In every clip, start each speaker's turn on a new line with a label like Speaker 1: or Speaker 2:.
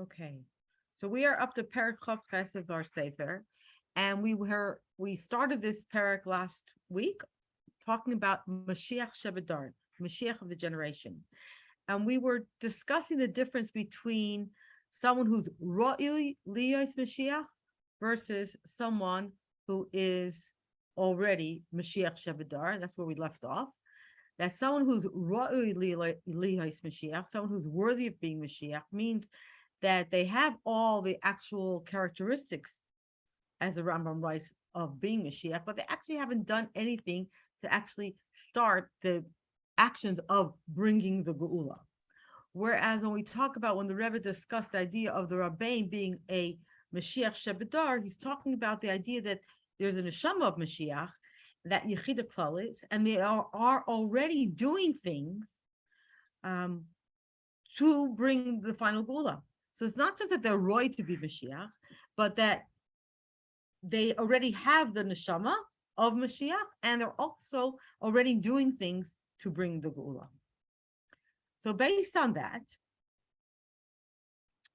Speaker 1: Okay. So we are up to Perek Chav Ches of our Sefer, and we started this Perek last week talking about Mashiach Shebedar, Mashiach of the generation. And we were discussing the difference between someone who's Ra'ui Liyos Mashiach versus someone who is already Mashiach Shebedar. That's where we left off. That someone who's Ra'ui Liyos Mashiach, someone who's worthy of being Mashiach, means that they have all the actual characteristics, as the Rambam writes, of being Mashiach, but they actually haven't done anything to actually start the actions of bringing the Geula. Whereas when we talk about when the Rebbe discussed the idea of the Rabbein being a Mashiach Shebedar, he's talking about the idea that there's a neshama of Mashiach, that Yechida Klalis, and they are already doing things to bring the final Geula. So it's not just that they're roy to be Mashiach, but that they already have the neshama of Mashiach, and they're also already doing things to bring the Geula. So based on that,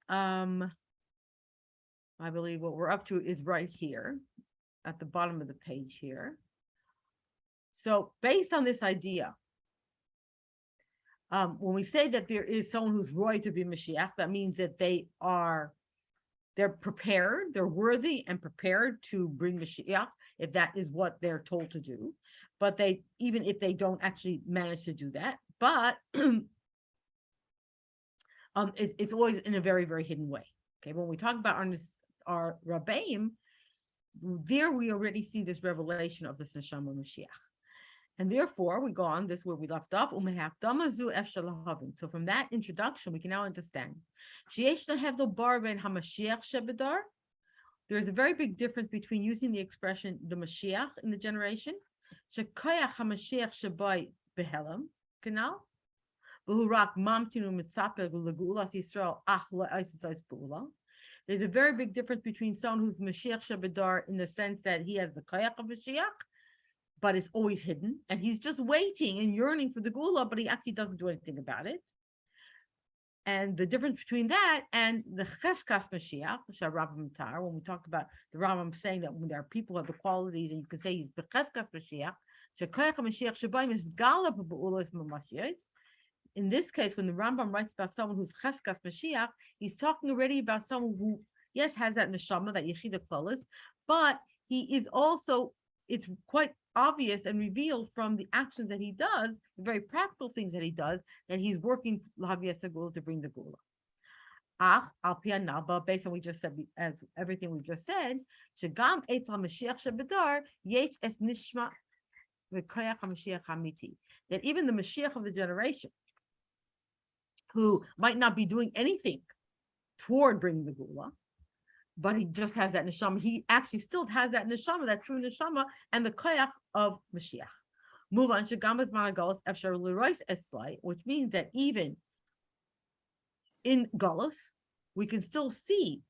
Speaker 1: I believe what we're up to is right here at the bottom of the page here. So based on this idea, when we say that there is someone who's roy to be Mashiach, that means that they're prepared, they're worthy and prepared to bring Mashiach, if that is what they're told to do. But even if they don't actually manage to do that, but it's always in a very, very hidden way. Okay, when we talk about our Rabbeim, there we already see this revelation of this Neshama Mashiach. And therefore, we go on, this is where we left off. So from that introduction, we can now understand. There's a very big difference between using the expression the Mashiach in the generation, there's a very big difference between someone who's Mashiach Shebedar in the sense that he has the Kayach of Mashiach, but it's always hidden, and he's just waiting and yearning for the Geula, but he actually doesn't do anything about it. And the difference between that and the Cheskas Mashiach, when we talk about the Rambam saying that when there are people who have the qualities, and you can say he's the Cheskas Mashiach, in this case, when the Rambam writes about someone who's Cheskas Mashiach, he's talking already about someone who, yes, has that neshama, that Yechida Klolis, but he is also, it's quite obvious and revealed from the actions that he does, the very practical things that he does, that he's working to bring the Geula. Based on what we just said, as everything we've just said, that even the Mashiach of the generation, who might not be doing anything toward bringing the Geula, but he just has that neshama. He actually still has that neshama, that true neshama, and the koyach of Mashiach. Move on. Which means that even in Galus, we can still see,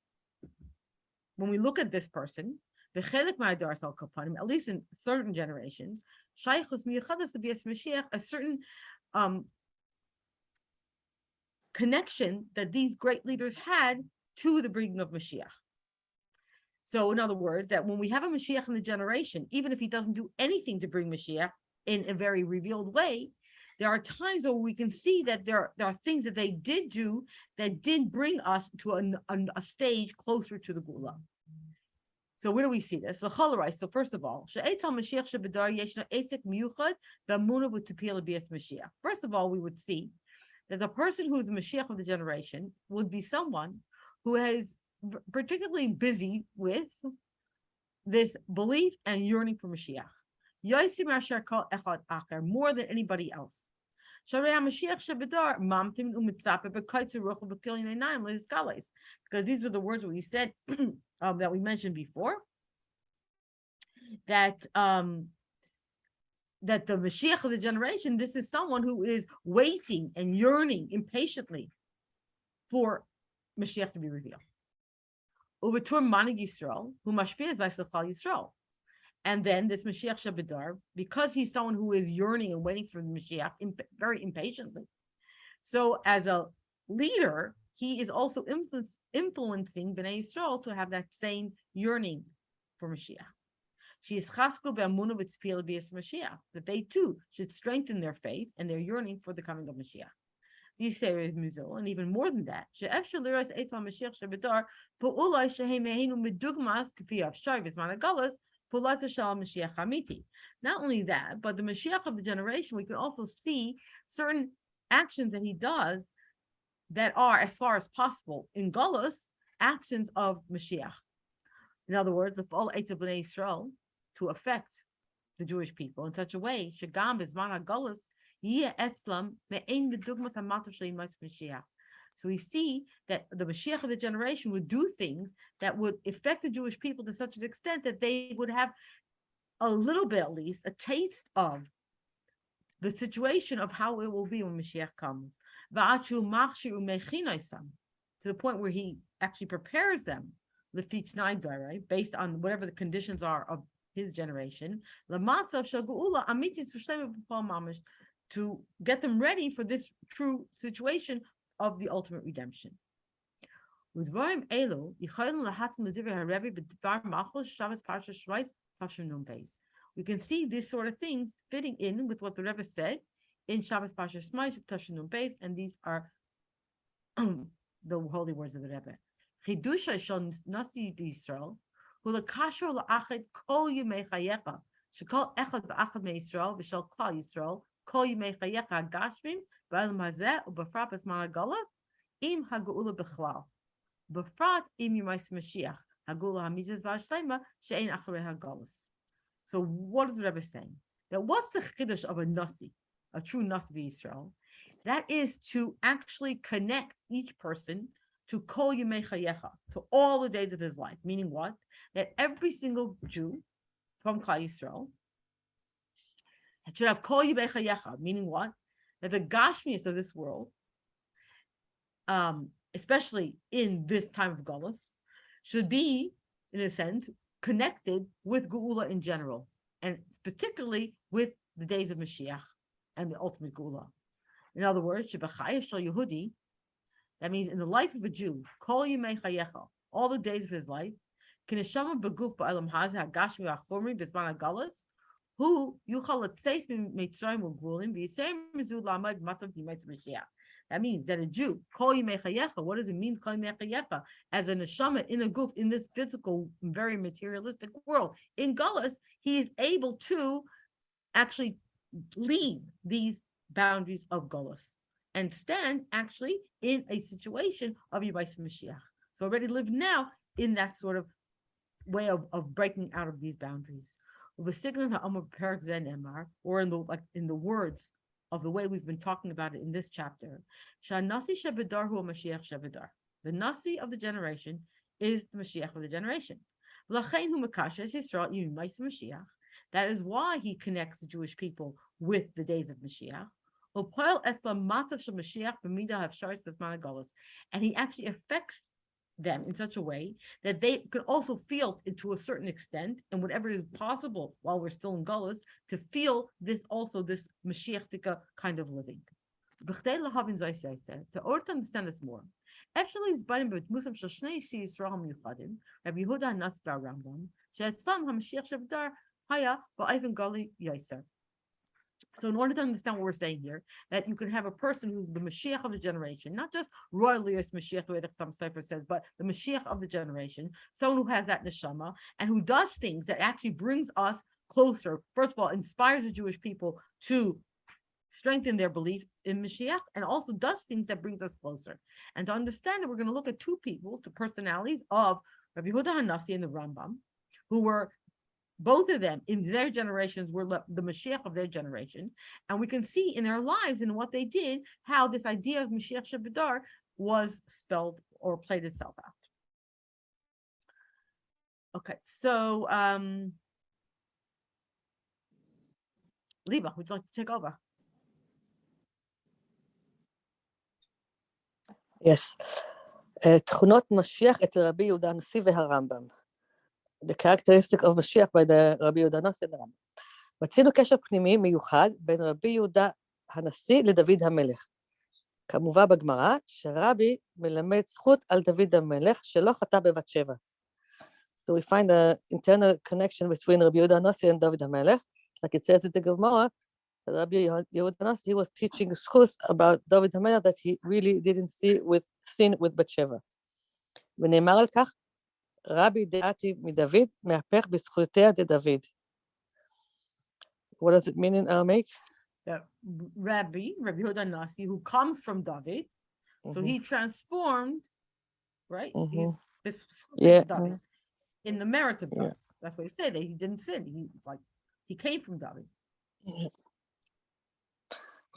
Speaker 1: when we look at this person, at least in certain generations, a certain connection that these great leaders had to the bringing of Mashiach. So in other words, that when we have a Mashiach in the generation, even if he doesn't do anything to bring Mashiach in a very revealed way, there are times where we can see that there are things that they did do that did bring us to a stage closer to the Geula. So where do we see this? So first of all, first of all, we would see that the person who is the Mashiach of the generation would be someone who is particularly busy with this belief and yearning for Mashiach, more than anybody else. Because these were the words that we said that we mentioned before, that that the Mashiach of the generation, this is someone who is waiting and yearning impatiently for Mashiach to be revealed. And then this Mashiach Shebedar, because he's someone who is yearning and waiting for the Mashiach very impatiently. So as a leader, he is also influencing Bnei Yisrael to have that same yearning for Mashiach. She is chasku be'amuna v'tzpil b'yis Mashiach, that they too should strengthen their faith and their yearning for the coming of Mashiach. These say Mizul, and even more than that, she'efshel liras eitzal Mashiach shebedar po'ulai shehem mehenu medugmas k'pi avshar v'zman hagalos po'lat shal Mashiach hamiti. Not only that, but the Mashiach of the generation, we can also see certain actions that he does that are, as far as possible, in Golos, actions of Mashiach. In other words, the full eight of Bnei Yisrael to affect the Jewish people in such a way, Shagam Bizman HaGolos, Yeh Etzlam, Me'ein B'dugmas HaMato Shleim Mashiach. So we see that the Mashiach of the generation would do things that would affect the Jewish people to such an extent that they would have a little bit, at least, a taste of the situation of how it will be when Mashiach comes. To the point where he actually prepares them, right, based on whatever the conditions are of his generation, to get them ready for this true situation of the ultimate redemption. We can see these sort of things fitting in with what the Rebbe said in Shabbos Parshas Shmos Tafshin Nun Beis, and these are the holy words of the Rebbe. Chidusha shel Nasi b'Yisrael hu lekasher la'achad kol yimei chayecha shekol echad v'achad me'Yisrael v'shel klal Yisrael kol yimei chayecha hagashmim b'olam hazeh u'befrat b'zman hagalos im hageula b'chlal befrat im yimais Mashiach hageula hamitzvah v'hashleima she'ein acharei hagalos. So what is the Rebbe saying? That what's the chiddush of a Nasi, a true Nasi b'Yisrael? That is to actually connect each person to Kol Yemei Chayecha, to all the days of his life. Meaning what? That every single Jew from Klal Yisrael should have Kol Yemei Chayecha. Meaning what? That the Gashmias of this world, especially in this time of Golus, should be, in a sense, connected with Geula in general, and particularly with the days of Mashiach and the ultimate Geula. In other words, Shebechayev Shel Yehudi, that means in the life of a Jew, Kol Yimei Chayecha, all the days of his life, Kineshama Beguf Ba'elam Hazeh Hagashmi V'Achomri B'Zman HaGalus, Hu Yuchal Letzeis Mitzrayim U'Gulim V'Yisayim Mizu L'Amad Matzav D'Yimetz Mashiach. That means that a Jew, Kol Yimei Chayecha, what does it mean, Kol Yimei Chayecha? As a neshama in a guf, in this physical, very materialistic world, in Galus, he is able to actually leave these boundaries of Galus and stand actually in a situation of Yibais Mashiach. So already live now in that sort of way of breaking out of these boundaries. Or in the words of the way we've been talking about it in this chapter, the Nasi of the generation is the Mashiach of the generation. That is why he connects the Jewish people with the days of Mashiach. And he actually affects them in such a way that they could also feel it to a certain extent, and whatever is possible while we're still in Golos, to feel this also, this Mashiachtika kind of living. To order to understand this more, Rabbi Yehuda Hanas Rambam, she'etzlam HaMashiach Shebedar Haya Ba'ayven Gali Yaiser. So in order to understand what we're saying here, that you can have a person who's the Mashiach of the generation, not just royally as Mashiach, the way the Chassam Sofer says, but the Mashiach of the generation, someone who has that neshama and who does things that actually brings us closer. First of all, inspires the Jewish people to strengthen their belief in Mashiach, and also does things that brings us closer. And to understand it, we're going to look at two people, the personalities of Rabbi Yehuda Hanasi and the Rambam, who were both of them in their generations were the Mashiach of their generation. And we can see in their lives and what they did, how this idea of Mashiach Shebedar was spelled or played itself out. Okay, so Liba, would you like to take over?
Speaker 2: Yes. תכונות משיח אצל רבי יהודה הנשיא והרמב"ם. The characteristic of Mashiach by the רבי יהודה הנשיא והרמב"ם. מצינו קשר פנימי מיוחד בין רבי יהודה הנשיא לדוד המלך. כמובן בגמרא, שרבי מלמד זכות על דוד המלך שלא חטא בבת שבע. So we find an internal connection between Rabbi Yehuda Hanassi and David HaMelech. Like it says in the Gemara, Rabbi Yehuda Hanassi, he was teaching schus about David HaMelech that he really didn't sin with Bathsheba. ונאמר על כך, רבי דעתי מדוד, מהפך בזכויותיה דדוד. What does it mean in Aramaic?
Speaker 1: The Rabbi Yehuda Hanassi, who comes from David, so he transformed, right? This David in the merit of David. That's what he said, that he didn't sin. He came from David.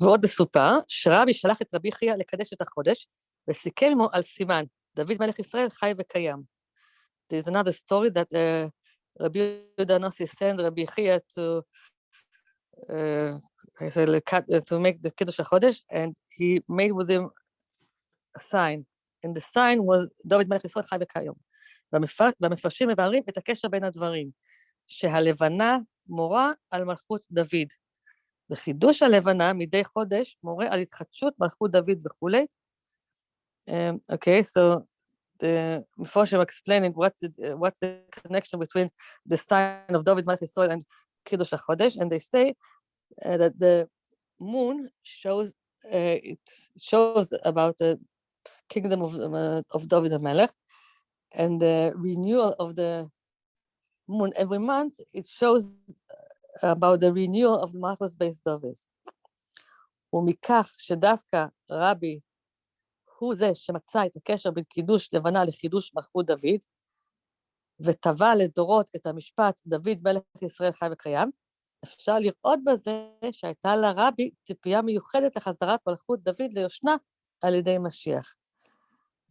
Speaker 2: ועוד מסופר, שרבי שלח את רבי חייא לקדש את החודש, וסיכם עמו על סימן, דוד מלך ישראל חי וקיים. There's another story that Rabbi Yehuda Hanassi sent Rabbi Xiya to make the Kiddush HaChodesh, and he made with him a sign, and the sign was דוד מלך ישראל חי וקיים. והמפרשים מבארים את הקשר בין הדברים, שהלבנה מורה על מלכות דוד, וחידוש הלבנה מדי חודש מורה על התחדשות מלכות דוד וכולי. Okay, so the Mephoshim explaining what's the connection between the sign of David Melech Yisrael and Kiddush HaChodesh, and they say that the moon shows about the kingdom of David HaMelech, and the renewal of the moon every month, it shows about the renewal of the Malchus Beis David. ומכך שדווקא רבי הוא זה שמצא את הקשר בין קידוש לבנה לחידוש מלכות דוד, וטבע לדורות את המשפט דוד מלך ישראל חי וקיים, אפשר לראות בזה שהייתה לרבי ציפייה מיוחדת לחזרת מלכות דוד ליושנה על ידי משיח.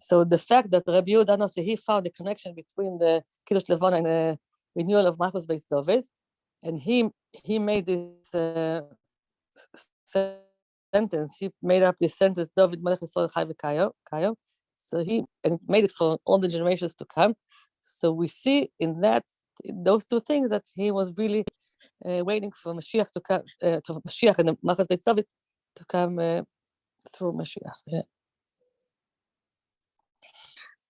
Speaker 2: So the fact that Rabbi Yehuda Hanassi, he found a connection between the Kiddush Levana and the renewal of Malchus Beis David, and he made this sentence, he made up this sentence, David Melech Yisrael Chai V'Kayo, so he made it for all the generations to come. So we see in those two things that he was really waiting for Mashiach to come, to Mashiach and the Malchus Beis David to come through Mashiach. Yeah.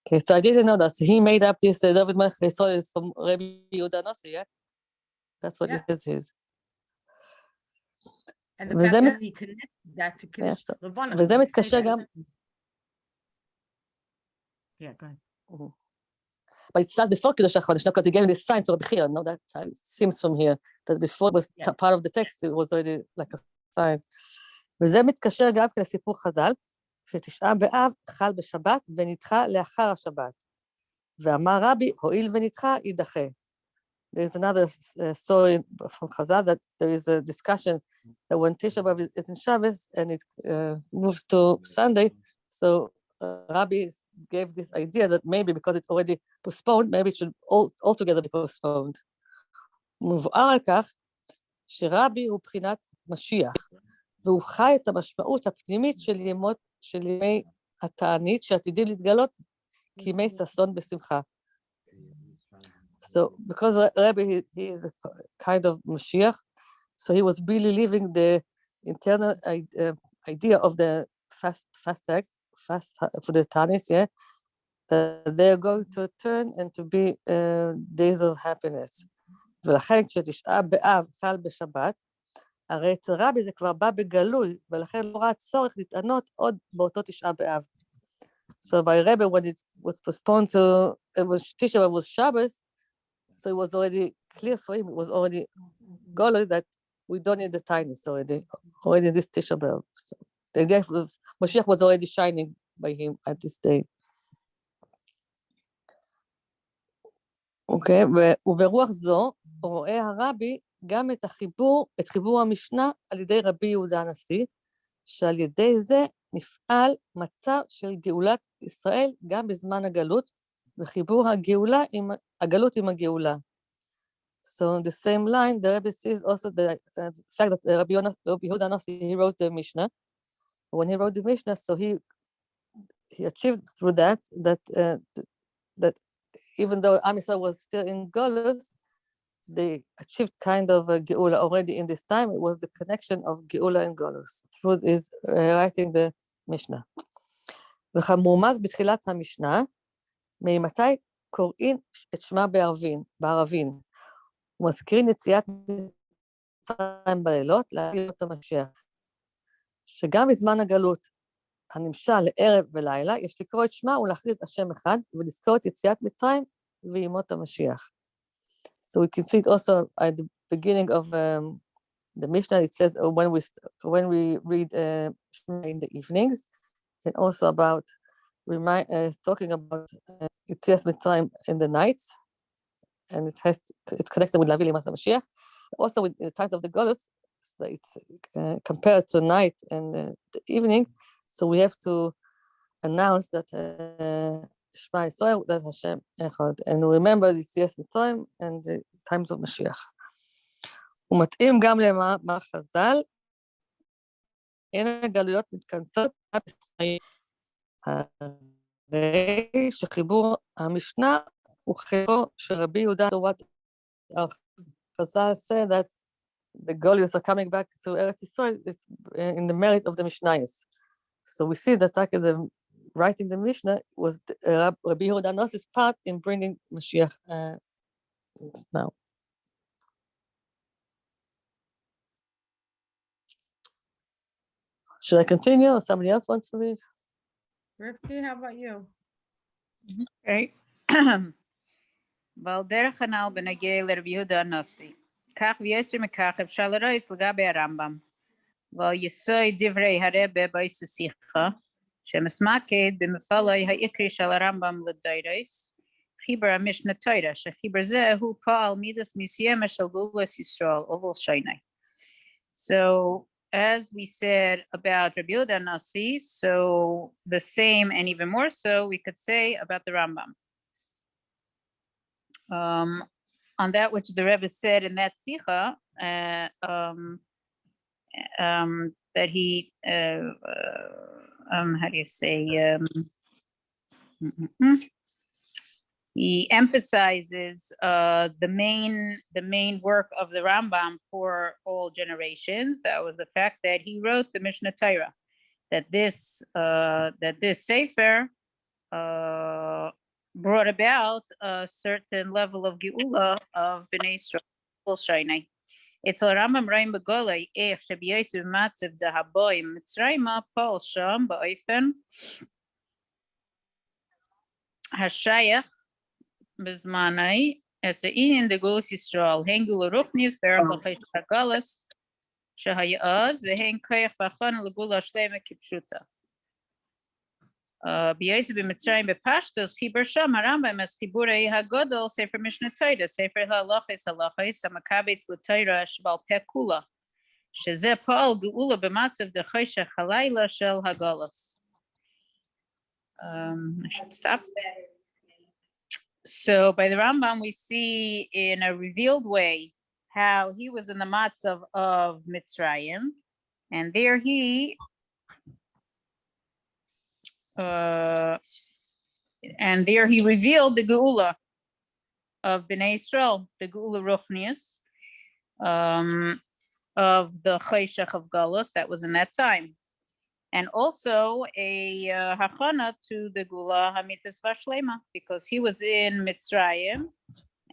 Speaker 2: Okay, so I didn't know that. So he made up this David Melech Yisrael from Rabbi Yehuda Hanassi, yeah? That's what this is.
Speaker 1: And the fact that he connected that to Kiddush Levana.
Speaker 2: וזה מתקשר גם...
Speaker 1: Yeah, go ahead.
Speaker 2: But it starts before Kiddush HaChodesh, because he gave this sign to Rabbi Xiya. No, that seems from here, that before it was part of the text, it was already like a sign. וזה מתקשר גם לסיפור חז"ל, שתשעה באב חל בשבת ונדחה לאחר השבת. ואמר רבי, הואיל ונדחה, יידחה. There's another story from Chazal that there is a discussion that when Tisha B'Av is in Shabbos and it moves to Sunday, so Rabbi gave this idea that maybe because it's already postponed, maybe it should altogether be postponed. מבואר על כך שרבי הוא בחינת משיח, והוא חי את המשמעות הפנימית של ימי התענית שעתידים להתגלות כימי ששון בשמחה. So because Rabbi, he is a kind of Moshiach, so he was really living the internal idea of the fast for the Tanis, yeah, that they're going to turn and to be days of happiness. ולכן כשתשעה באב חל בשבת, הרי אצל רבי זה כבר בא בגלוי, ולכן לא ראה צורך להתענות עוד באותו תשעה באב. So by Rebbe, when it was postponed to, Tisha B'Av was Shabbos, so it was already clear for him, it was already Goloi that we don't need the tiniest already this Tisha B'Av. So the idea of Moshiach was already shining by him at this day. אוקיי, וברוח זו רואה הרבי גם את חיבור המשנה על ידי רבי יהודה הנשיא, שעל ידי זה נפעל מצב של גאולת ישראל גם בזמן הגלות, וחיבור הגלות עם הגאולה. So in the same line, the Rebbe sees also the fact that Rabbi Yehuda Hanassi, he wrote the Mishnah. When he wrote the Mishnah, so he achieved through that even though Am Yisrael was still in Golus, they achieved kind of a Geula already in this time. It was the connection of Geula and Golus. Through his writing the משנה. וכמורמז בתחילת המשנה, ממתי קוראים את שמה בערבין, ומזכירים יציאת מצרים בלילות, להביא את המשיח. שגם בזמן הגלות, הנמשל לערב ולילה, יש לקרוא את שמה ולהכריז השם אחד, ולזכור את יציאת מצרים וימות המשיח. So we can see it also at the beginning of the Mishnah. It says when we read Shema in the evenings, and also about talking about Yetzias Mitzrayim in the nights, and it's connected with Lavi Limas HaMashiach. Also, with the times of the Golus, so it's compared to night and the evening. So we have to announce that Shema Yisrael, that Hashem Echad, and remember the Yetzias Mitzrayim and the times of Mashiach. ומתאים גם למה חז"ל, אין הגלויות מתכנסות, הרי שחיבור המשנה הוא חלקו של רבי יהודה, what חז"ל said that the Goliaths are coming back to Eretz Yisrael, it's in the merit of the Mishnayos. So we see that the writing the Mishnah was Rabbi Yehuda Nasi's part in bringing Mashiach now. Should I continue or somebody else wants to read?
Speaker 1: Rifki, how about you?
Speaker 3: Okay. ועל דרך הנ"ל בנוגע לרבי יהודה הנשיא, כך ויותר מכך אפשר לראות לגבי הרמב"ם, ועל יסוד דברי הרבה בבייס השיחה, שמסמקד במפעלי העיקרי של הרמב"ם לדיירס, חיבר המשנה תורה, שחיבר זה הוא פעל מידס מסוימת של גאולת ישראל, אבל שונה. So, as we said about Rabbi Yehuda Nasi, so the same and even more so we could say about the Rambam. On that which the Rebbe said in that Sikha, that he, how do you say, he emphasizes the main work of the Rambam for all generations. That was the fact that he wrote the Mishnah Torah. That this sefer brought about a certain level of geula of Bnei Israel. It's a Rambam Reim Begolei Ech Shebiyesu Matzev Zahaboim Mitzrayma Paul Sham Ba'ofen Hashayach Bezmanai as a in the Gulus Yisrael Hengul Ruchnis Berach Hagalas Shahayaz Vehen Koyach Bachan Legula Shlema Kipshuta. B'Yosef b'Mitzrayim b'Pashtos Chibar Sham Harambam as Chiburei Hagodol Sefer Mishnah Torah Sefer Halachos Hamakabetz L'Torah Shebal Peh Kula Shezeh Paul Geula b'Matzav Dechoshech Halayla Shel Hagalos. I should stop. So by the Rambam we see in a revealed way how he was in the matzav of Mitzrayim, and there he revealed the Geula of Bnei Israel, the Geula Ruchnius, of the Choshech of Galus that was in that time, and also a hachana to the Geula Hamitas Vashlema, because he was in Mitzrayim,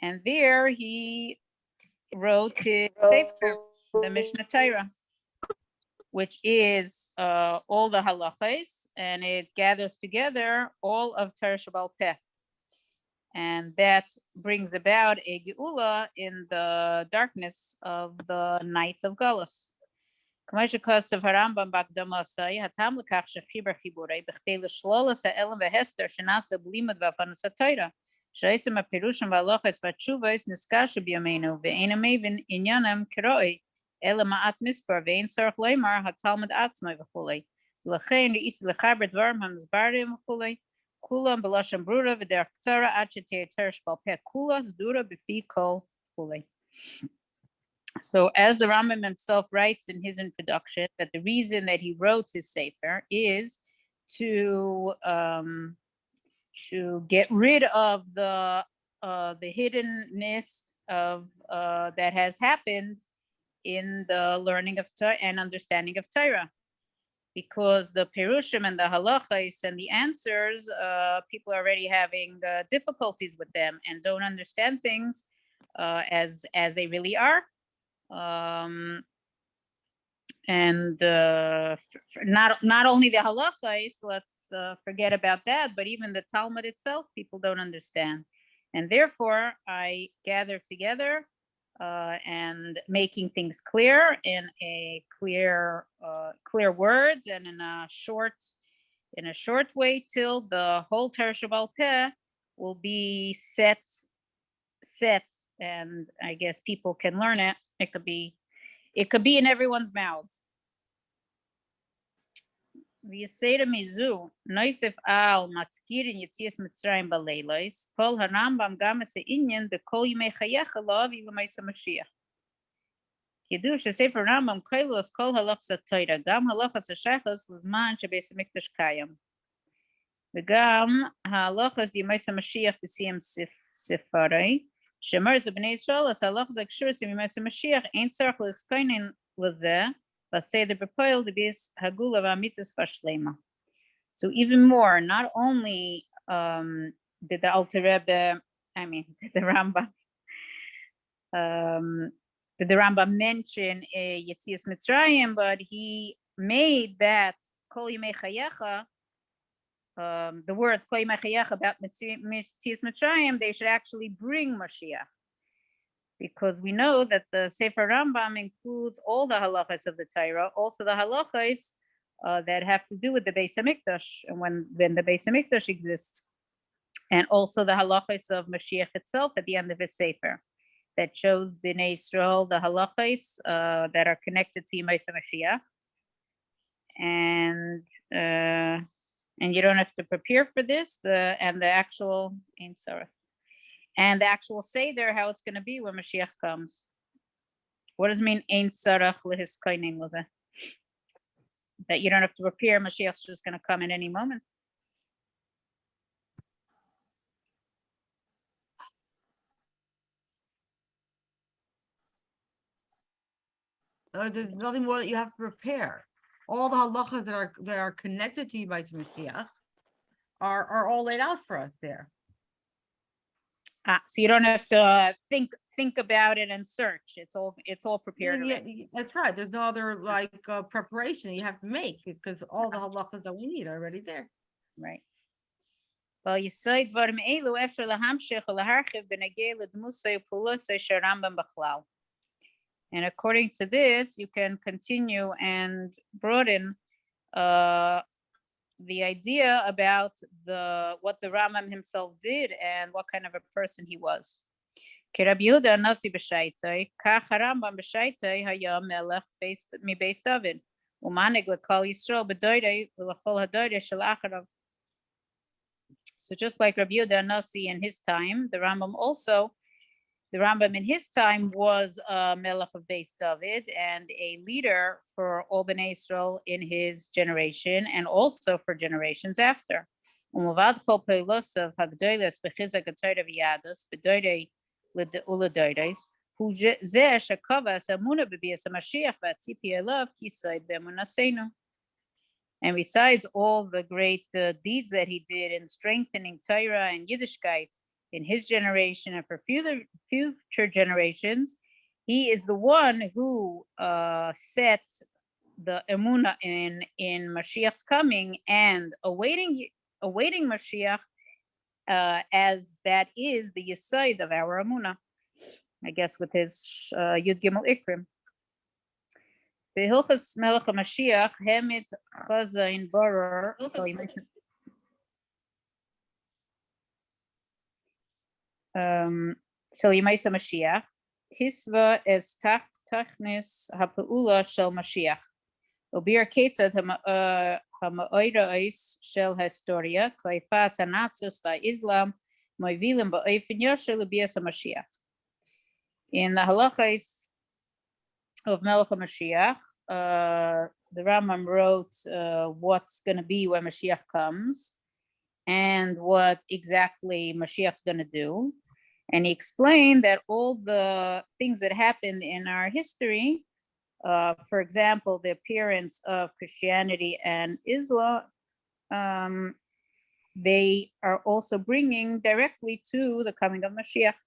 Speaker 3: and there he wrote his paper, the Mishnah Torah, which is all the halachos, and it gathers together all of Torah Shebal Peh. And that brings about a geula in the darkness of the night of Galus. כמו שכתב הרמב"ם בהקדמתו, הטעם לכך שחיבר חיבורי בכדי לשלול את האלם והסתר שנעשה בלימוד והבנת התורה, שעצם הפירושים וההלכות והתשובות נזכר שבימינו, ואין המבין עניינם כראוי, אלא מעט מספר, ואין צורך לומר התלמוד עצמו וכולי. ולכן ראיתי לחבר דברים המסברים וכולי, כולם בלשון ברורה ודרך קצרה עד שתהיה תורה שבעל פה כולה סדורה בפי כל וכולי. So as the Rambam himself writes in his introduction, that the reason that he wrote his Sefer is to get rid of the hiddenness of that has happened in the learning of Torah and understanding of Torah. because the perushim and the halachas and the answers, people are already having difficulties with them and don't understand things as they really are. And not only the halachas, let's forget about that, but even the Talmud itself, people don't understand. And therefore, I gather together and making things clear in a clear words and in a short way till the whole Torah Sheba'al Peh will be set, and I guess people can learn it. It could be in everyone's mouths. V'yaseda mizu noisef al maskirin yitzias Mitzrayim baleilos kol harambam gam inyan bekol yimei chayecha la'avi l'maisa Mashiach. Kiddush sefer Rambam kailos kol halachas Torah gam halachas hashachas l'zman shebeis hamikdash kayam. V'gam halachas d'maisa Mashiach b'siyam sifarei shemar zebnei Yisrael as halachas akshurus d'maisa Mashiach ein tzarich l'skainin l'zeh. So even more, not only did the Alter Rebbe, did the Rambam mention Yetzias Mitzrayim, but he made that Kol Yimei Chayecha, the words Kol Yimei Chayecha about Yetzias Mitzrayim, they should actually bring Moshiach. Because we know that the Sefer Rambam includes all the halachas of the Torah, also the halachas that have to do with the Beis Hamikdash, and when the Beis Hamikdash exists, and also the halachas of Mashiach itself at the end of his Sefer, that shows Bnei Yisrael the halachas that are connected to Yemais Mashiach, and you don't have to prepare for this. The actual Sara. And the actual Seder, how it's going to be when Mashiach comes. What does it mean, Ein Tzarach Lehiskainin Lozeh? That you don't have to prepare, Mashiach's just going to come at any moment.
Speaker 1: There's nothing more that you have to prepare. All the halachas that are connected to you by Mashiach are all laid out for us there.
Speaker 3: So you don't have to think about it and search. It's all prepared.
Speaker 1: Yeah, that's right. There's no other preparation you have to make because all the halachas that we need are already there.
Speaker 3: Right. Well, you said dvarim elu efshar lahamshich laharchiv b'negei l'dmusay u'pulosay sharambam b'chlal. And according to this, you can continue and broaden the idea about what the Rambam himself did and what kind of a person he was. Rabbi Yehuda Nasi b'shaitai, kach Rambam b'shaitai haya melech mi beis David, umanig l'kol Yisrael b'doirei v'lachol hadoirei shel acharav. So just like Rabbi Yehuda Nasi in his time, the Rambam in his time was a melech of Beis David and a leader for all Bnei Israel in his generation and also for generations after. U'mavad kol peilosav hagdolos b'chizak haTorah v'yadus b'doirei u'ledoireis hu zeh shekavas amuna b'bias haMashiach v'atzipi elav kisayd b'emunaseinu. And besides all the great deeds that he did in strengthening Torah and Yiddishkeit in his generation and for future generations, he is the one who set the emunah in Mashiach's coming and awaiting Mashiach, as that is the yesod of our emunah, I guess, with his Yud Gimel Ikrim. Behilchas Melech HaMashiach hemit chazayin barer. So Yemaisa Mashiach, Hisva es tachnis ha'peula shel Mashiach. Ubir ketzad ha'ma'oirais shel historia, klaifas ha'natzus ba'Islam, moivilim ba'oifen yosher l'bias ha'Mashiach. In the halachas of Melech HaMashiach, the Rambam wrote what's going to be when Mashiach comes and what exactly Mashiach's going to do. And he explained that all the things that happened in our history For example, the appearance of Christianity and Islam, they are also bringing directly to the coming of Mashiach.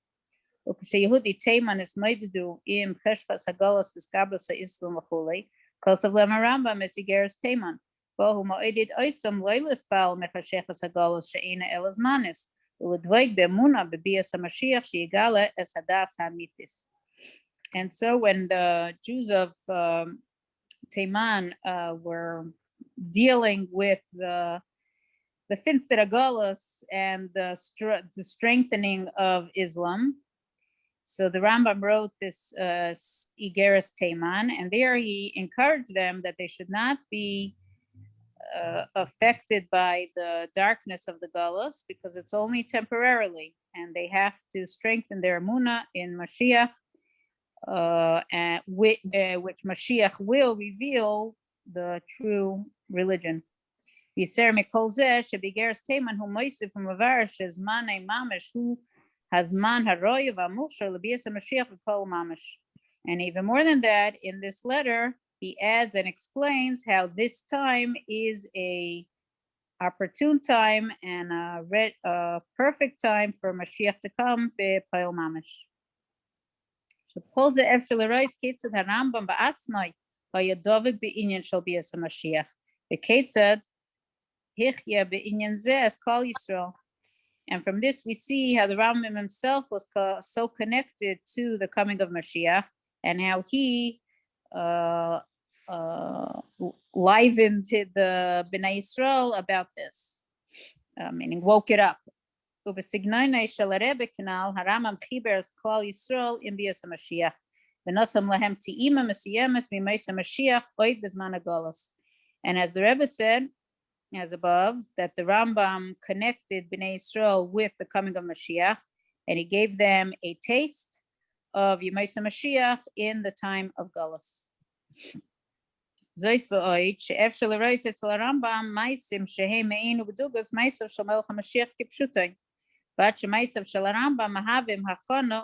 Speaker 3: וכשיהודי תימן הסמיידדו עם חשכס הגלוס וסקברס האסלאם וכולי, כוסף להם הרמב"ם מסיגרס תימן, בו הוא מועדד אויסם לא לספל מחשכס הגלוס שאינה אלא זמנס, ולדבק באמונה בביאס המשיח שיגלה את הדס האמיתיס. And so when the Jews of Teiman were dealing with the Finster Galus and the strengthening of Islam, so the Rambam wrote this Igeres Teiman, and there he encouraged them that they should not be affected by the darkness of the Galus, because it's only temporarily, and they have to strengthen their Emunah in Mashiach, and which Mashiach will reveal the true religion. Yisrael mikol zeh shebigeres teiman hu moisif u'mavar shezmanei mamish hu hazman haroy v'amusher lebias Mashiach v'kol mamish. And even more than that, in this letter, he adds and explains how this time is a opportune time and a perfect time for Mashiach to come b'kol mamish. כל זה אפשר לראות כיצד הרמב"ם בעצמו היה דבק בעניין של ביאת המשיח, וכיצד החיה בעניין זה as כל ישראל. And from this we see how the Rambam himself was so connected to the coming of Mashiach, and how he livened the Bnei Yisrael about this, meaning woke it up. ובסגנון של הרבי כנ"ל, הרמב"ם חיבר את כל ישראל עם ביאת המשיח, ונוסם להם טעימה מסוימת מימות המשיח עוד בזמן הגולוס. And as the Rebbe said, as above, that the Rambam connected Bnei Yisrael with the coming of Mashiach, and he gave them a taste of Yemos HaMashiach in the time of Golus. Zois v'oid, she'efshel l'rois etzel Rambam maisim shehem me'inu b'dugos maisav shel melech HaMashiach kipshutay. But שמייסב של הרמב"ם מהווים הכנה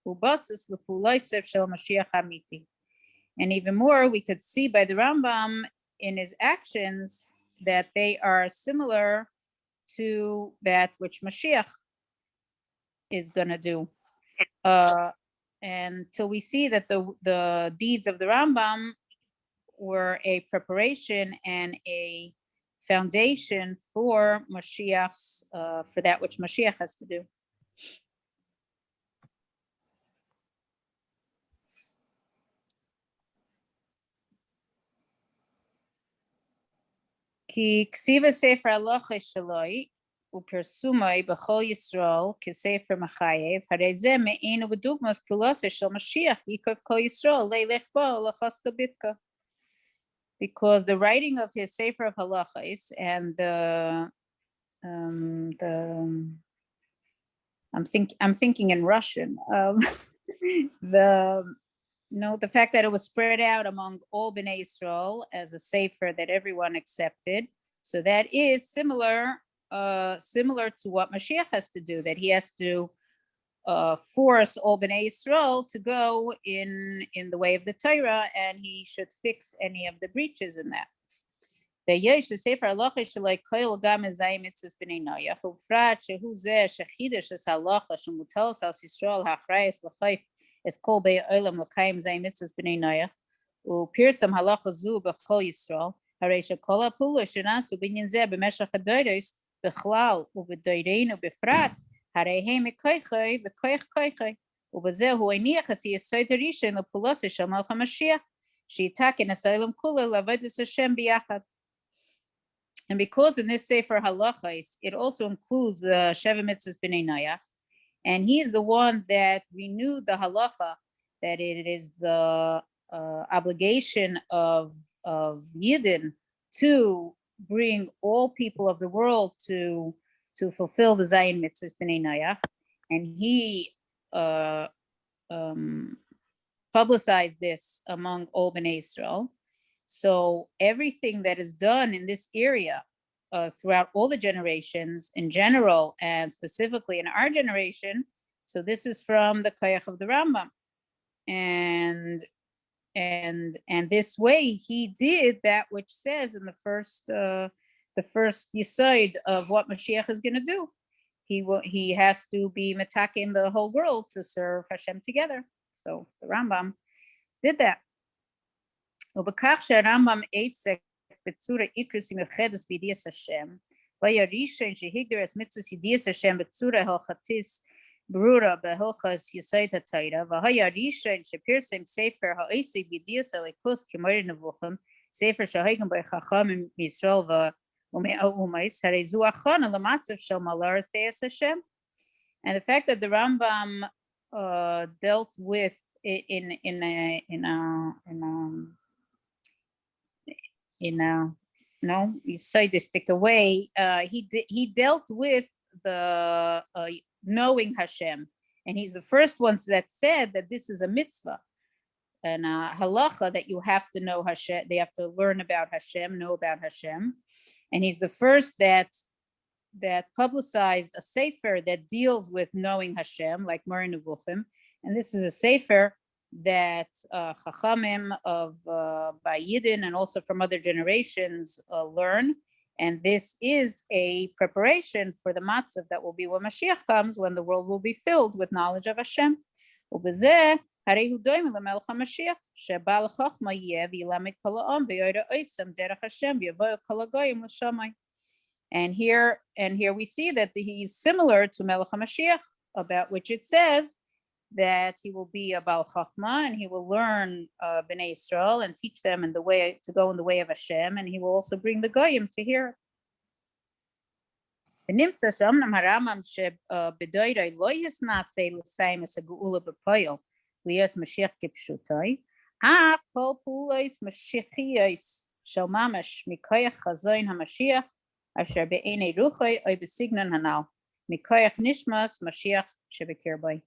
Speaker 3: ובסיס לפעולותיו של משיח אמיתי. And even more, we could see by the Rambam in his actions that they are similar to that which Mashiach is going to do. And till we see that the deeds of the Rambam were a preparation and a foundation for Mashiach's, for that which Mashiach has to do. כי כסיב הספר הלכה שלוי ופרסומי בכל ישראל כספר מחייב, הרי זה מעין ובדוגמס פעולתו של משיח יקרב כל ישראל לילך בו לחסקה ביתקה. Because the writing of his Sefer of Halachos and I'm thinking in Russian, the fact that it was spread out among all Bnei Yisrael as a Sefer that everyone accepted, so that is similar to what Mashiach has to do, that he has to force all Bnei Yisrael to go in the way of the Torah, and he should fix any of the breaches in that. ויש הספר הלכה שלו כולל גם אזי מצוות בני נויח, ובפרט שהוא זה שחידש את ההלכה שמוטלת על ישראל האחראית לחייב את כל בני העולם לקיים זי מצוות בני נויח, ופרסם הלכה זו בכל ישראל, הרי שכל הפעולות שנעשו בעניין זה במשך הדורות בכלל ובדורנו בפרט, הרי הם מכוחי וכוח כוחי, ובזה הוא הניח את היסוד הראשון לפעולתו של מלך המשיח, שיתקן את העולם כולו לעבוד את השם ביחד. And because in this Sefer Halachos, it also includes the Sheva Mitzvahs B'nai Noach, and he is the one that renewed the halacha, that it is the obligation of Yidden to bring all people of the world to fulfill the Zayin Mitzvahs B'nai Noach, and he publicized this among all Bnei Israel. So everything that is done in this area throughout all the generations in general, and specifically in our generation, so this is from the Koyach of the Rambam. And and this way he did that which says in the first yesod of what Mashiach is going to do. He has to be metaking the whole world to serve Hashem together. So the Rambam did that. ובכך שהרמב"ם עסק בצורה עיקרית מיוחדת בידיעת השם, והיה ראשון שהגדיר את מצוות ידיעת השם בצורה הלכתית ברורה בהלכות יסוד התורה, והיה ראשון שפרסם ספר העוסק בידיעת הליכוז כמורה נבוכים, ספר שהגן בו חכמים מישראל ומהאומות, הרי זו הכנה למצב של מלארס דעת השם. And the fact that the Rambam dealt with it no, you say this stick away. He dealt with the knowing Hashem, and he's the first ones that said that this is a mitzvah and halacha that you have to know Hashem. They have to learn about Hashem, know about Hashem, and he's the first that publicized a sefer that deals with knowing Hashem, like Moreh Nevuchim, and this is a sefer that Chachamim of by Yidden and also from other generations learn, and this is a preparation for the matzav that will be when Mashiach comes, when the world will be filled with knowledge of Hashem. ובזה הרי הוא דומה למלך המשיח, שבעל חוכמה יהיה וילמד כל העם וירא עויסם דרך השם ויבואו כל הגויים לשמיים. And here we see that he's similar to Melech HaMashiach, about which it says that he will be a Baal Chachma and he will learn Bnei Israel and teach them in the way to go in the way of Hashem, and he will also bring the Goyim to hear it. ונמצא שאומנם הרמב"ם שבדוירוי לא יסנסה לסיים את הגאולה בפועל להיות משיח כפשוטוי, אך כל פעולת משיחיות של ממש מכוח חזון המשיח אשר בעיני רוחי או בסגנון הנ"ל, מכוח נשמת משיח שבקרבי.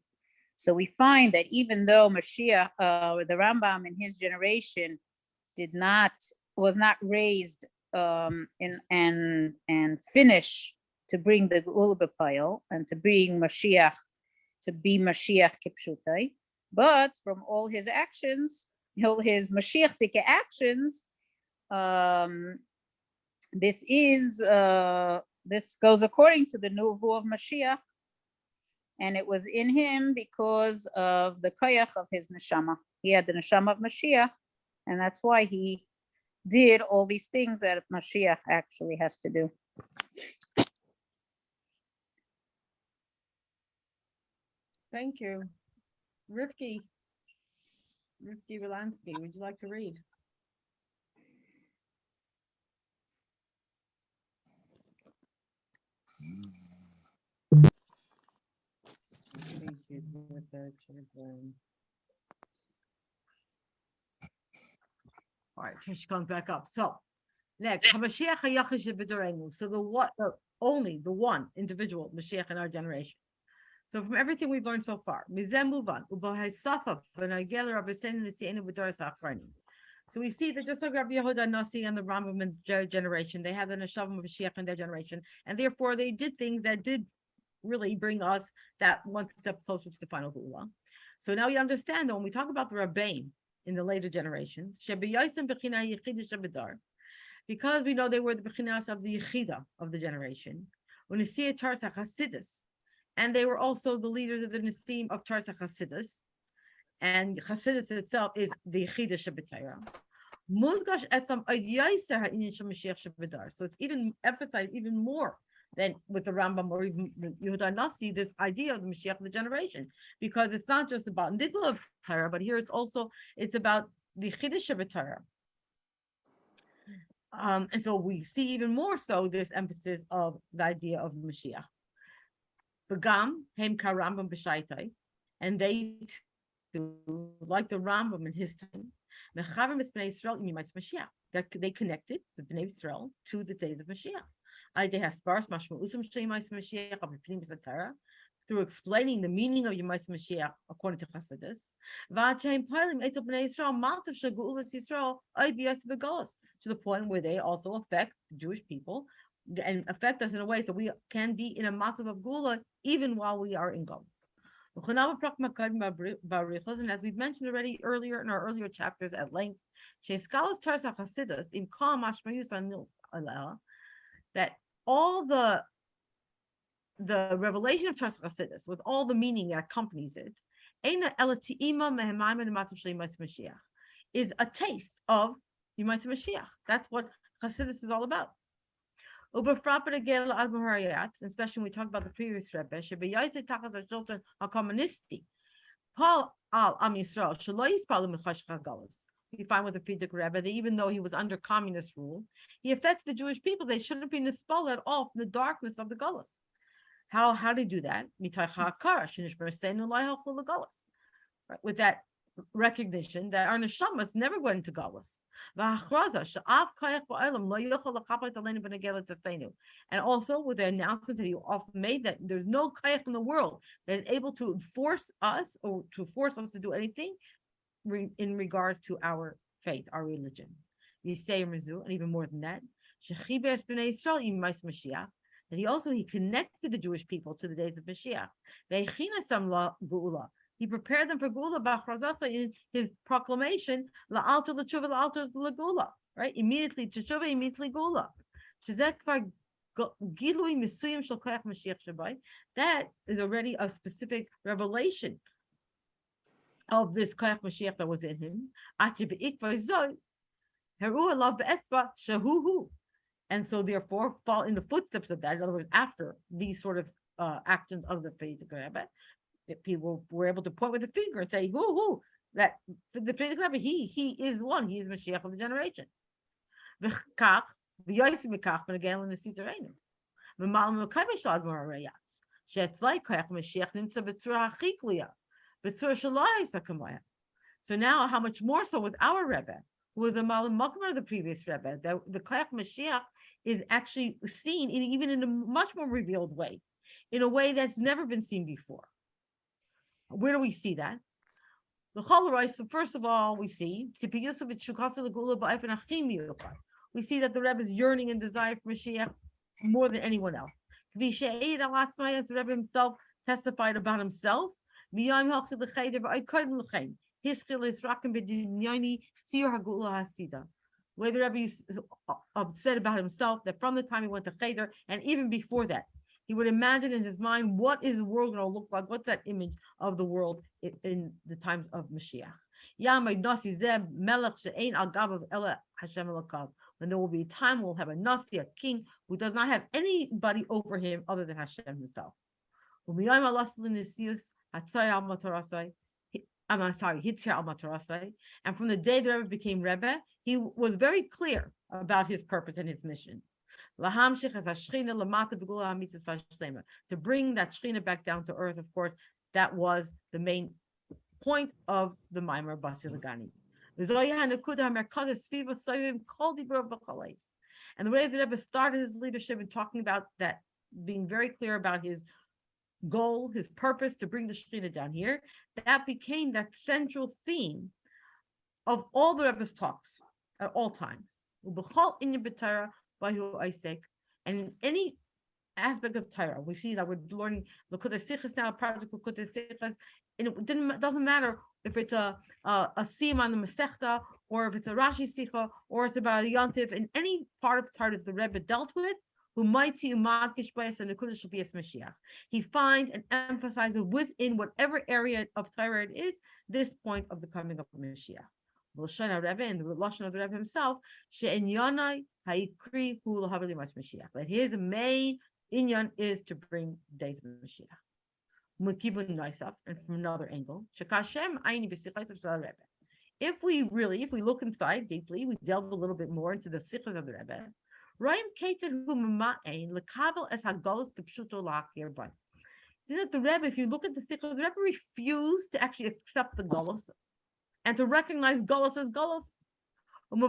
Speaker 3: So we find that even though Mashiach, the Rambam in his generation was not raised and finish to bring the Geula B'Payil and to bring Mashiach, to be Mashiach Kipshutai, but from all his actions, all his Mashiach-tic actions, this goes according to the Nuvu of Mashiach, and it was in him because of the koyach of his neshama. He had the neshama of Mashiach, and that's why he did all these things that Mashiach actually has to do.
Speaker 1: Thank you. Rivki Volansky, would you like to read? All right, here she comes back up. So next, HaMashiach HaYachish B'Dorenu. So the one individual Mashiach in our generation. So from everything we've learned so far, so we see that just like Rabbi Yehuda Nasi and the Rambam generation, they had the Neshavim of Mashiach in their generation, and therefore they did things that did really bring us that one step closer to the final Geula. So now you understand that when we talk about the Rabbein in the later generations, because we know they were the Bechinas of the Yechida of the generation, when you see a Tarsa Chasidus, and they were also the leaders of the Nesim of Tarsa Chasidus, and Chasidus itself is the Yechida Shabbatayra. So it's even emphasized even more than with the Rambam or even Yehuda Nasi, this idea of the Mashiach of the generation, because it's not just about Nidla of Torah, but here it's about the Chiddush of Torah. And so we see even more so this emphasis of the idea of Mashiach. Begam Hem Ka Rambam B'Shaitai, and they too, like the Rambam in his time, Mechavim es Bnei Yisrael Yimais Mashiach, that they connected the Bnei Yisrael to the days of Mashiach. Through explaining the meaning of Yemais Mashiach according to Chassidus, to the point where they also affect the Jewish people and affect us in a way so we can be in a matzav of Gula even while we are in Golus. And as we've mentioned already earlier in our earlier chapters at length, that all the revelation of Tars Chasidus, with all the meaning that accompanies it, is a taste of Yemais Mashiach. That's what Chasidus is all about. Especially when we talk about the previous Rebbe, Paul al Am Yisrael, we find with the Frierdiker Rebbe that even though he was under communist rule, he affected the Jewish people. They shouldn't be nispal at all from the darkness of the Gullus. How do they do that? Right? With that recognition that our neshamas never went into Gullus. And also with the announcement that he often made that there's no kayak in the world that is able to force us or to force us to do anything in regards to our faith, our religion. And even more than that, that he connected the Jewish people to the days of Mashiach. He prepared them for Gula in his proclamation, La'alta l'tshuva, la'alta l'gula, right? Immediately Teshuva, immediately Gula. That is already a specific revelation of this Koyach Mashiach that was in him. And so therefore fall in the footsteps of that. In other words, after these sort of actions of the Frierdiker Rebbe, people were able to point with a finger and say, who, that the Frierdiker Rebbe, he is one, he is Mashiach of the generation. So now, how much more so with our Rebbe, who was the Malam Makmar of the previous Rebbe, that the Koyach Mashiach is actually seen even in a much more revealed way, in a way that's never been seen before. Where do we see that? The Cholarai, so first of all, we see that the Rebbe is yearning and desire for Mashiach more than anyone else. As the Rebbe himself testified about himself, his skill is where the Rebbe said about himself that from the time he went to Cheder, and even before that, he would imagine in his mind, what is the world going to look like? What's that image of the world in the times of Mashiach? When there will be a time we'll have a Nasi, a king, who does not have anybody over him other than Hashem himself. And from the day the Rebbe became Rebbe, he was very clear about his purpose and his mission. To bring that Shechina back down to earth, of course, that was the main point of the Maimer Basilagani. And the way the Rebbe started his leadership in talking about that, being very clear about his goal, his purpose to bring the Shechina down here, that became that central theme of all the Rebbe's talks at all times. And in any aspect of Torah, we see that we're learning Likkutei Sichos now, project Likkutei Sichos, and it doesn't matter if it's a siyum on the Masechta, or if it's a Rashi Sicha, or it's about a Yontif. In any part of Torah that the Rebbe dealt with, who might see Umad Kishbayas and the Kudish Shabias Mashiach, he finds and emphasizes within whatever area of Torah it is, this point of the coming of Mashiach. Lashon Rebbe and the Lashon of the Rebbe himself, she'inyanai ha'ikri hu l'haveli mas Mashiach. That his main inyan is to bring days of Mashiach. Mukibun Naisaf, and from another angle, shekashem aini b'sichos of the Rebbe. If we look inside deeply, we delve a little bit more into the sichos of the Rebbe. Roim keted hu mama'ain lekabel es hagolos k'pshuto la'akir ban. Is that the Rebbe? If you look at the sichos, the Rebbe refused to actually accept the golos and to recognize Golos as Golos. The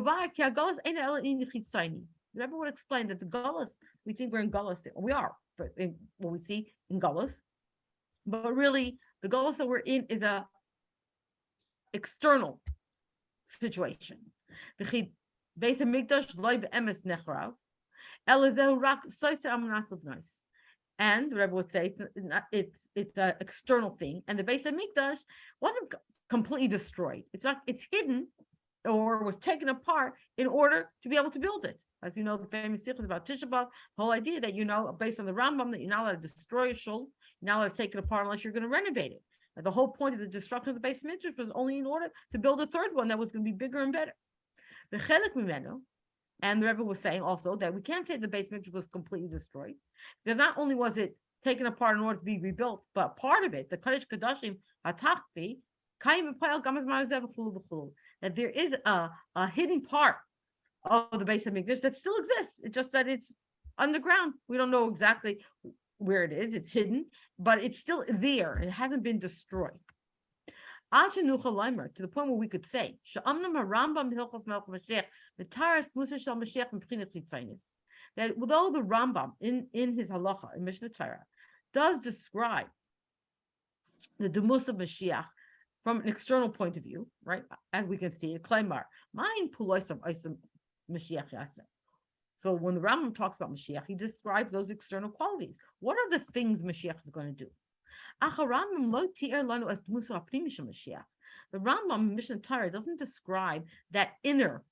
Speaker 1: Rebbe would explain that the Golos, we think we're in Golos, we are, but what we see in Golos, but really the Golos that we're in is a external situation. It And the Rebbe would say it's an external thing, and the Beis Hamikdash wasn't completely destroyed. It's hidden or was taken apart in order to be able to build it. As we know, the famous sikhs about Tisha B'Av, the whole idea that based on the Rambam, that you're not allowed to destroy a shul, you're not allowed to take it apart unless you're going to renovate it. And the whole point of the destruction of the Beis Hamikdash was only in order to build a third one that was going to be bigger and better. The Chelik Mimenu, and the Rebbe was saying also that we can't say the Beis Hamikdash was completely destroyed, because not only was it taken apart in order to be rebuilt, but part of it, the Kodesh Kodashim Hatachvi, that there is a hidden part of the Beis Hamikdash that still exists. It's just that it's underground. We don't know exactly where it is. It's hidden, but it's still there. It hasn't been destroyed. To the point where we could say that although the Rambam in his halacha in Mishnah Torah does describe the demus of Mashiach from an external point of view, right? As we can see, Klaimar, mine puloisam oisam Mashiach yaseh. So when the Rambam talks about Mashiach, he describes those external qualities. What are the things Mashiach is going to do? The Rambam Mishnah Torah doesn't describe that inner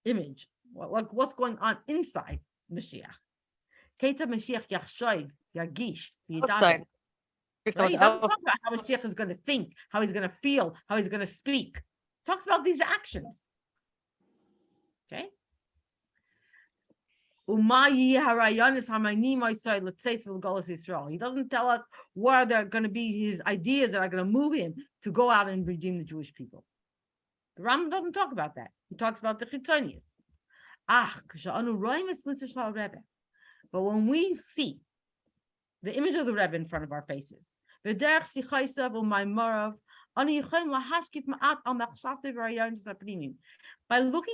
Speaker 1: image, like what's going on inside Mashiach. Keita Mashiach Yachshoy Yargish
Speaker 2: Outside.
Speaker 1: Right? He doesn't talk about how Mashiach is going to think, how he's going to feel, how he's going to speak. He talks about these actions. Okay. He doesn't tell us what are going to be his ideas that are going to move him to go out and redeem the Jewish people. The Rambam doesn't talk about that. He talks about the chitzonius. But when we see the image of the Rebbe in front of our faces, by looking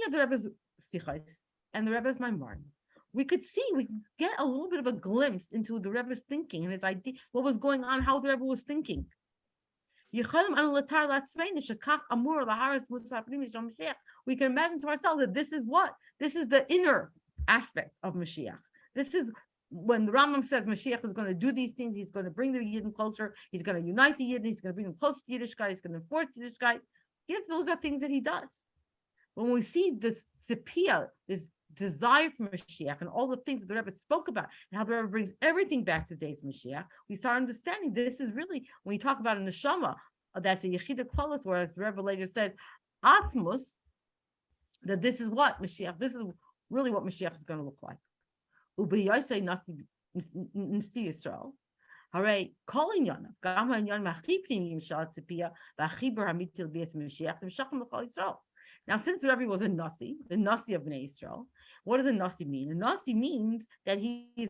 Speaker 1: at the Rebbe's sichos and the Rebbe's maimar, we could get a little bit of a glimpse into the Rebbe's thinking and his idea, what was going on, how the Rebbe was thinking. We can imagine to ourselves that this is the inner aspect of Mashiach. This is when the Rambam says Mashiach is going to do these things, he's going to bring the Yidden closer, he's going to unite the Yidden, he's going to bring them close to Yiddishkeit, he's going to enforce Yiddishkeit. Yes, those are things that he does. When we see this tzipiyah, this desire for Mashiach, and all the things that the Rebbe spoke about, and how the Rebbe brings everything back to today's Mashiach, we start understanding this is really, when you talk about a neshama, that's a yechida klalos, where as the Rebbe later said, atmos, that this is what Mashiach, this is really what Mashiach is going to look like. Ubiyosei nasi Yisrael, hooray, calling Yana, Gama and Yan Machipim Yimshal Tzipiyah, Vachibur Hamitil Bias Mashiach, and Shachim L'chol Yisrael. Now, since the Rebbe was a Nasi, the Nasi of Bnei Yisrael, what does a Nasi mean? A Nasi means that he's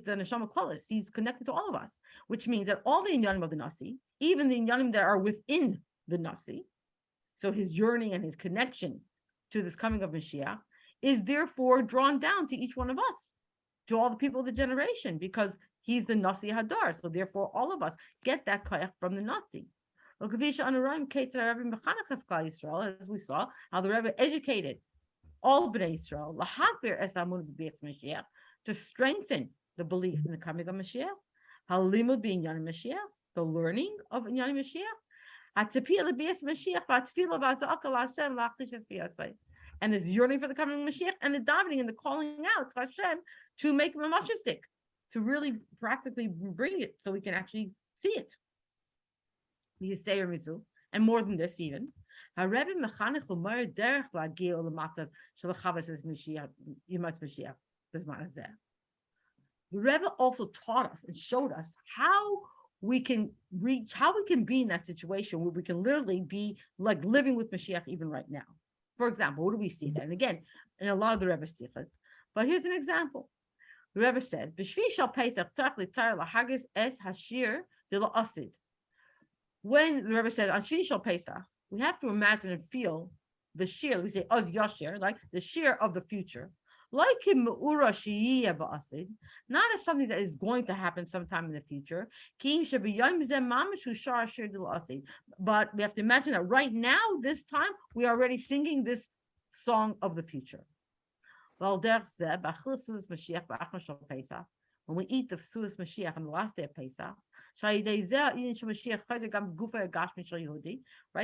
Speaker 1: the Neshama Klaus. He's connected to all of us, which means that all the Inyanim of the Nasi, even the Inyanim that are within the Nasi, so his yearning and his connection to this coming of Mashiach, is therefore drawn down to each one of us, to all the people of the generation, because he's the Nasi Hadar. So therefore, all of us get that koyach from the Nasi. As we saw, how the Rebbe educated all Bnei Yisrael to strengthen the belief in the coming of Mashiach, halimud being Inyanim Mashiach, the learning of Inyanim Mashiach, and this yearning for the coming of Mashiach, and the davening and the calling out to Hashem to make him a mashastik, to really practically bring it so we can actually see it. And more than this, even the Rebbe also taught us and showed us how we can be in that situation where we can literally be like living with Mashiach even right now. For example, what do we see that? And again, in a lot of the Rebbe sichos, but here's an example. The Rebbe says, when the Rebbe says on Shvi Shal Pesach, we have to imagine and feel the shir. We say Oz Yashir, like the shir of the future, like him not as something that is going to happen sometime in the future. But we have to imagine that right now, this time, we are already singing this song of the future. when we eat the Sudas Mashiach on the last day of Pesach, right?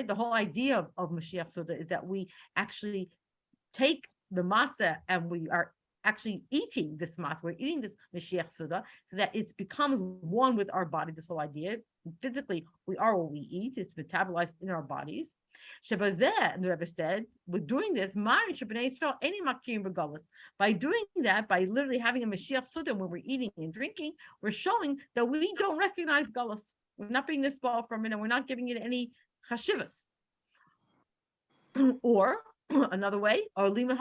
Speaker 1: The whole idea of Mashiach Suda is that we actually take the matzah and we are actually eating this matzah. We're eating this Mashiach Suda so that it's become one with our body. This whole idea, physically, we are what we eat. It's metabolized in our bodies. Shabazeh, and the Rebbe said, we're doing this. By doing that, by literally having a Mashiach Suda when we're eating and drinking, we're showing that we don't recognize Galus. We're not being nisbal from it, and we're not giving it any chashivas. Or another way, or the way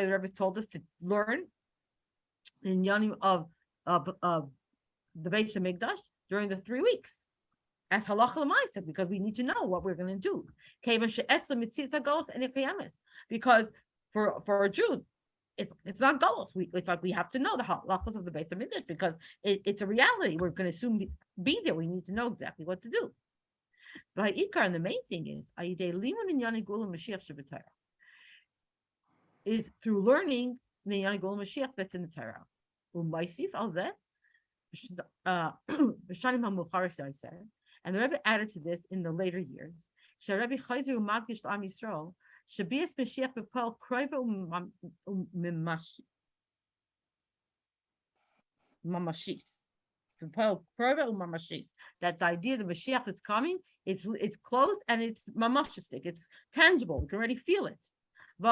Speaker 1: the Rebbe told us to learn in Yanim of the Beis Hamikdash during the 3 weeks. As halacha l'maisa, because we need to know what we're going to do. Because for a Jew, it's not goals. It's like we have to know the halachos of the Beis Hamikdash because it's a reality. We're going to soon be there. We need to know exactly what to do. But and the main thing is through learning the Yana Gul Mashiach that's in the Torah. And the Rebbe added to this in the later years. That the idea that Mashiach is coming, it's close and it's mamashistic, it's tangible. We can already feel it. We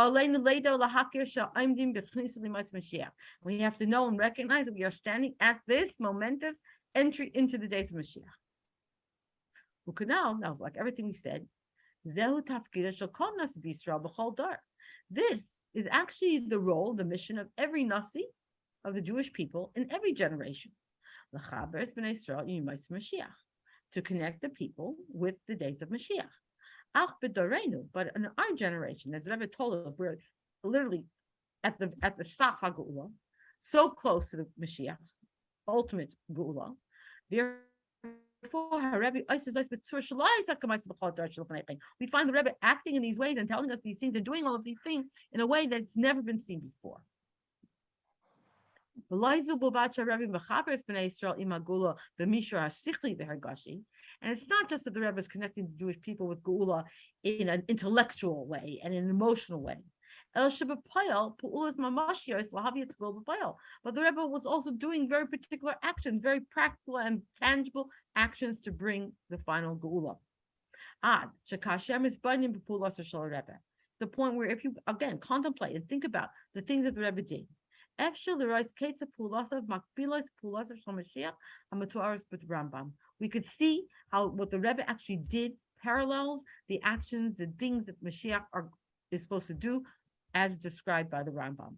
Speaker 1: have to know and recognize that we are standing at this momentous entry into the days of Mashiach. Now, like everything we said, this is actually the role, the mission of every Nasi of the Jewish people in every generation. To connect the people with the days of Mashiach. But in our generation, as Rebbe told us, we're literally at the Saf HaGeula, so close to the Mashiach, ultimate Geula. Therefore, we find the Rebbe acting in these ways and telling us these things and doing all of these things in a way that's never been seen before. And it's not just that the Rebbe is connecting the Jewish people with Geula in an intellectual way and in an emotional way. But the Rebbe was also doing very particular actions, very practical and tangible actions to bring the final Geula. The point where if you, again, contemplate and think about the things that the Rebbe did, we could see how what the Rebbe actually did parallels the actions, the things that Mashiach is supposed to do as described by the Rambam.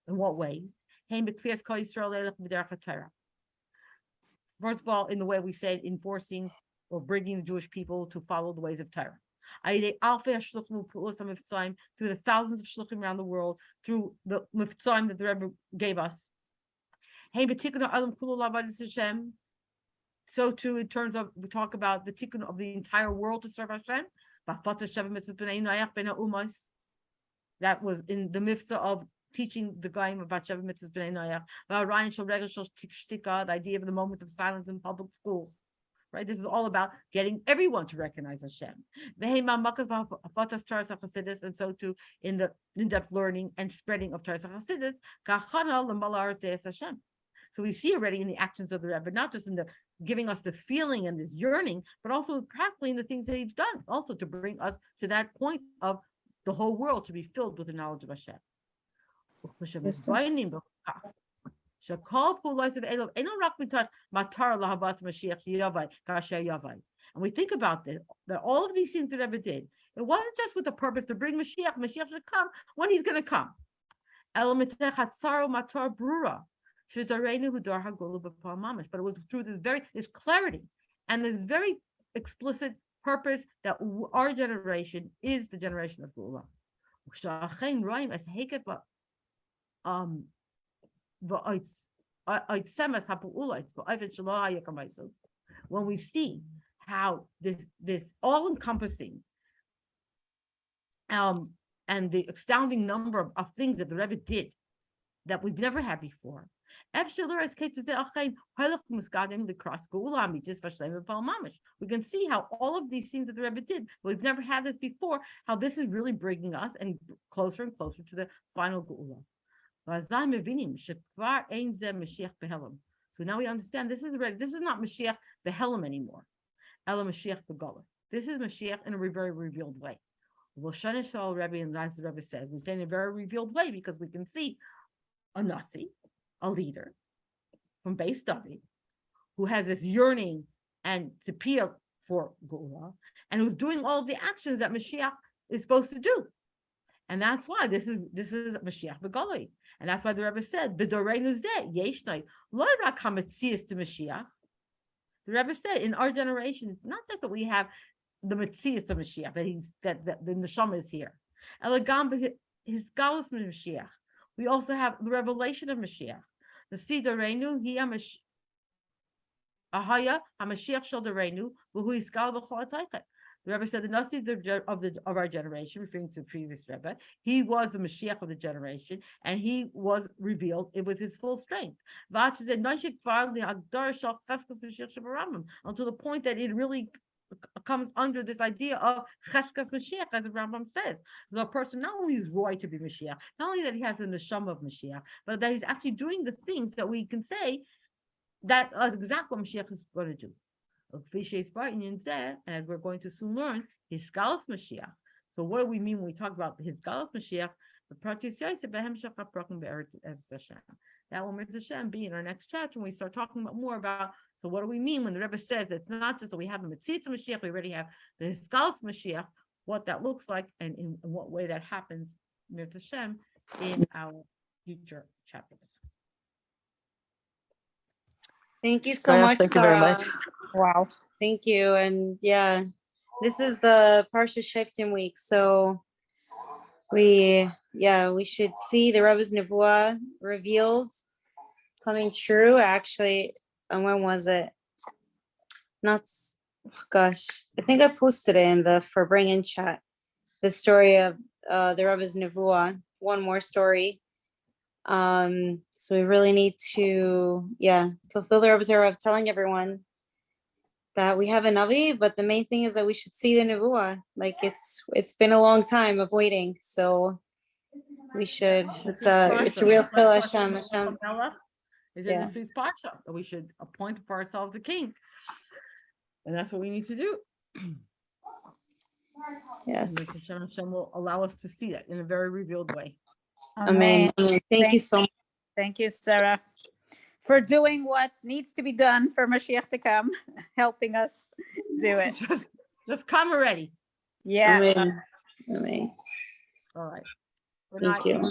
Speaker 1: In what ways? First of all, in the way we said, enforcing or bringing the Jewish people to follow the ways of Torah. Through the thousands of shluchim around the world, through the miftzayim that the Rebbe gave us. So too, in terms of, we talk about the tikkun of the entire world to serve Hashem. That was in the mitzvah of teaching the Gaim about Sheva Mitzvahs B'nai Noach. The idea of the moment of silence in public schools. Right, this is all about getting everyone to recognize Hashem. And so too, in the in-depth learning and spreading of Torah Chasidus, so we see already in the actions of the Rebbe, not just in the giving us the feeling and this yearning, but also practically in the things that he's done, also to bring us to that point of the whole world to be filled with the knowledge of Hashem. And we think about this, that all of these things that Rebbe did, it wasn't just with the purpose to bring Mashiach. Mashiach should come when he's going to come. But it was through this clarity and this very explicit purpose that our generation is the generation of Geula. When we see how this all-encompassing and the astounding number of things that the Rebbe did that we've never had before. We can see how all of these things that the Rebbe did, we've never had this before, how this is really bringing us and closer to the final Geula. So now we understand this is not Mashiach Behelim anymore. Ela Mashiach Begala. This is Mashiach in a very revealed way. Rebbe, and as the Rebbe says, we say in a very revealed way because we can see a Nasi, a leader from Beis David, who has this yearning and tzipiyah for Geula, and who's doing all of the actions that Mashiach is supposed to do. And that's why this is Mashiach Begaloi. And that's why the Rebbe said, B'doreinu zeh yeshnai lo rak hametzias to Mashiach. The Rebbe said, in our generation, it's not just that we have the metzias of Mashiach, that the neshama is here. Elagam his galus Mashiach. We also have the revelation of Mashiach. The Sidoreinu, he Ahaya, HaMashiach Shel Doreinu, V'hu Yiskal V'chol HaTaychet. The Rebbe said the Nasi of our generation, referring to the previous Rebbe, he was the Mashiach of the generation, and he was revealed with his full strength. Until the point that it really comes under this idea of Cheskas Mashiach, as the Rambam says. The person not only is roy to be Mashiach, not only that he has the neshama of Mashiach, but that he's actually doing the things that we can say that is exactly what Mashiach is going to do. And as we're going to soon learn, his Galus Mashiach. So what do we mean when we talk about his Galus Mashiach? That will Hashem be in our next chapter when we start talking about more about. So what do we mean when the Rebbe says it's not just that we have the Metzitza Mashiach, we already have the Hiskalus Mashiach, what that looks like and in what way that happens, Mir Hashem, in our future chapters.
Speaker 4: Thank you so much,
Speaker 2: Thank you very
Speaker 4: Sara.
Speaker 2: much.
Speaker 3: Wow.
Speaker 4: Thank you. And yeah, this is the Parsha Shoftim week. So we should see the Rebbe's Nevuah revealed, coming true. Actually, and when was it? I think I posted it in the For Bringing chat. The story of the Rebbe's Nevuah. One more story. So we really need to, fulfill the Rebbe's era of telling everyone that we have a Navi, but the main thing is that we should see the Nevuah. Like it's been a long time of waiting, so we should. It's a real Chil Hashem.
Speaker 1: Is in this week's Parsha that we should appoint for ourselves a king, and that's what we need to do.
Speaker 4: Yes.
Speaker 1: And Hashem will allow us to see that in a very revealed way.
Speaker 4: Amen. Thank you so much.
Speaker 3: Thank you, Sarah, for doing what needs to be done for Mashiach to come, helping us do it.
Speaker 1: Just come already.
Speaker 3: Yeah.
Speaker 4: Amen.
Speaker 1: All right. Good
Speaker 4: Thank
Speaker 1: night.
Speaker 4: you.